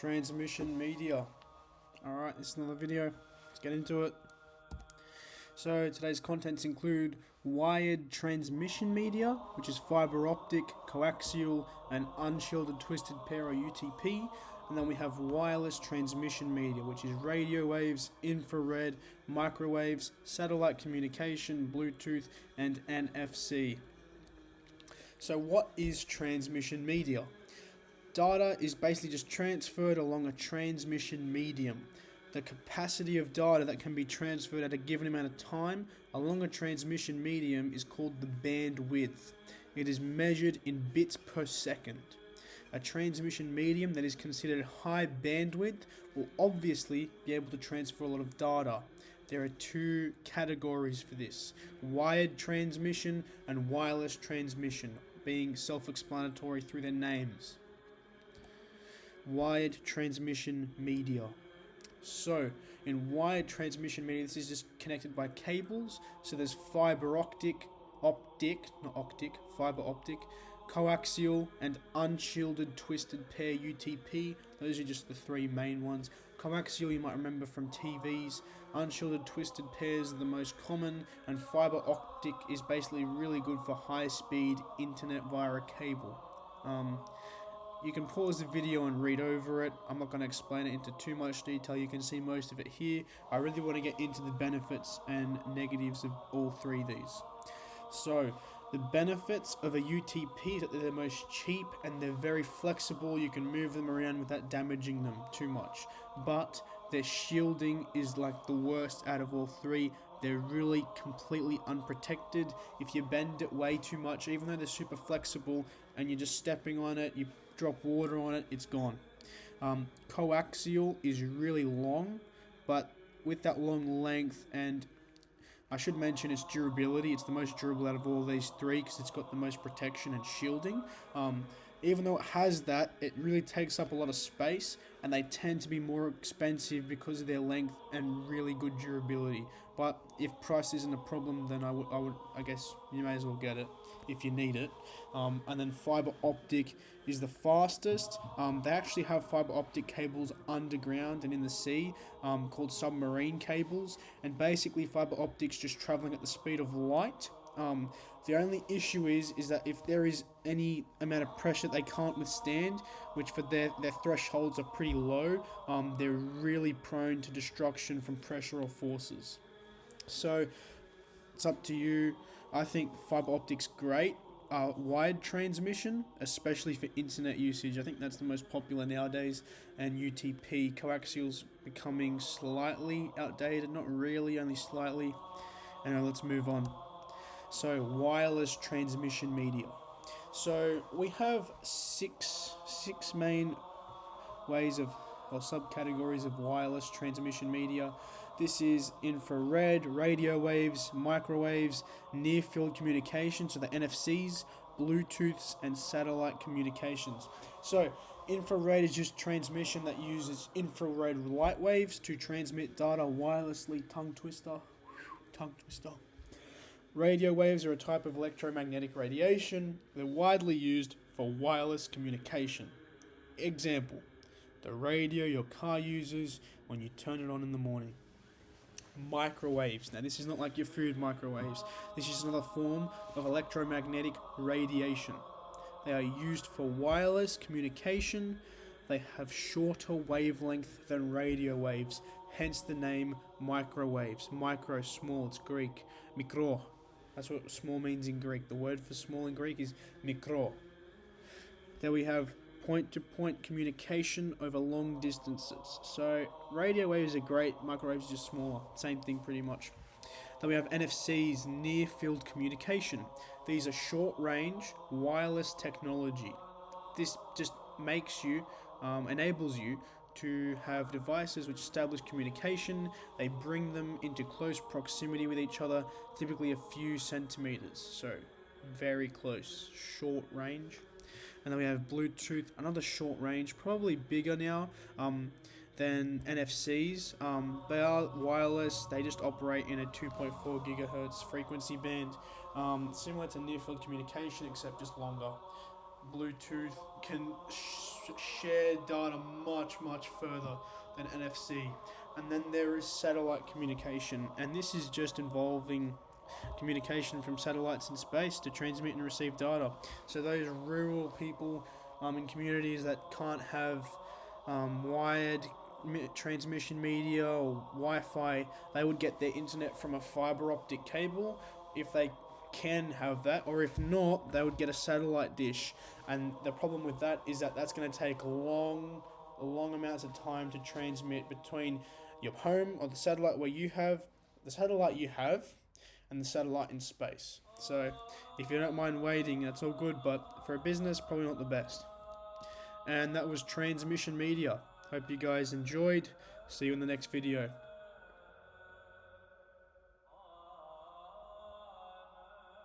Transmission media. Alright, this is another video. Let's get into it. So today's contents include wired transmission media, which is fiber optic, coaxial, and unshielded twisted pair or UTP. And then we have wireless transmission media, which is radio waves, infrared, microwaves, satellite communication, Bluetooth, and NFC. So what is transmission media? Data is basically just transferred along a transmission medium. The capacity of data that can be transferred at a given amount of time along a transmission medium is called the bandwidth. It is measured in bits per second. A transmission medium that is considered high bandwidth will obviously be able to transfer a lot of data. There are two categories for this: wired transmission and wireless transmission, being self-explanatory through their names. Wired transmission media. So, in wired transmission media, this is just connected by cables. So there's fiber optic, fiber optic, coaxial, and unshielded twisted pair UTP. Those are just the three main ones. Coaxial you might remember from TVs. Unshielded twisted pairs are the most common, and fiber optic is basically really good for high-speed internet via a cable. You can pause the video and read over it. I'm not going to explain it into too much detail. You can see most of it here. I really want to get into the benefits and negatives of all three of these. So, the benefits of a UTP is that they're the most cheap and they're very flexible. You can move them around without damaging them too much. But their shielding is like the worst out of all three. They're really completely unprotected. If you bend it way too much, even though they're super flexible and you're just stepping on it, you drop water on it, it's gone. Coaxial is really long, but with that long length, and I should mention its durability, it's the most durable out of all these three because it's got the most protection and shielding. Even though it has that, it really takes up a lot of space, and they tend to be more expensive because of their length and really good durability. But if price isn't a problem, then I guess you may as well get it if you need it. And then fiber optic is the fastest. They actually have fiber optic cables underground and in the sea, called submarine cables. And basically, fiber optics just traveling at the speed of light. The only issue is that if there is any amount of pressure they can't withstand, which for their thresholds are pretty low, they're really prone to destruction from pressure or forces. So it's up to you. I think fiber optics great. Wired transmission, especially for internet usage, I think that's the most popular nowadays. And UTP, coaxial's becoming slightly outdated, not really, only slightly. And let's move on. So, wireless transmission media. So, we have six main ways of, or subcategories of wireless transmission media. This is infrared, radio waves, microwaves, near-field communication, so the NFCs, Bluetooths, and satellite communications. So, infrared is just transmission that uses infrared light waves to transmit data wirelessly. Tongue twister. Radio waves are a type of electromagnetic radiation. They're widely used for wireless communication. Example, the radio your car uses when you turn it on in the morning. Microwaves. Now, this is not like your food microwaves. This is another form of electromagnetic radiation. They are used for wireless communication. They have shorter wavelength than radio waves, hence the name microwaves. Micro, small, it's Greek. Mikro. That's what small means in Greek. The word for small in Greek is mikro. Then we have point-to-point communication over long distances. So radio waves are great, microwaves are just smaller. Same thing pretty much. Then we have NFCs, near field communication. These are short-range wireless technology. This just enables you to have devices which establish communication. They bring them into close proximity with each other, typically a few centimeters, so very close, short range. And then we have Bluetooth, another short range, probably bigger now than NFCs. They are wireless, they just operate in a 2.4 gigahertz frequency band, similar to near field communication except just longer. Bluetooth can share data much further than NFC. And then there is satellite communication, and this is just involving communication from satellites in space to transmit and receive data. So those rural people in communities that can't have wired transmission media or Wi-Fi, they would get their internet from a fiber optic cable if they can have that, or if not, they would get a satellite dish. And the problem with that is that that's going to take long amounts of time to transmit between your home or the satellite you have and the satellite in space. So if you don't mind waiting, that's all good, but for a business, probably not the best. And that was Transmission Media. Hope you guys enjoyed. See you in the next video.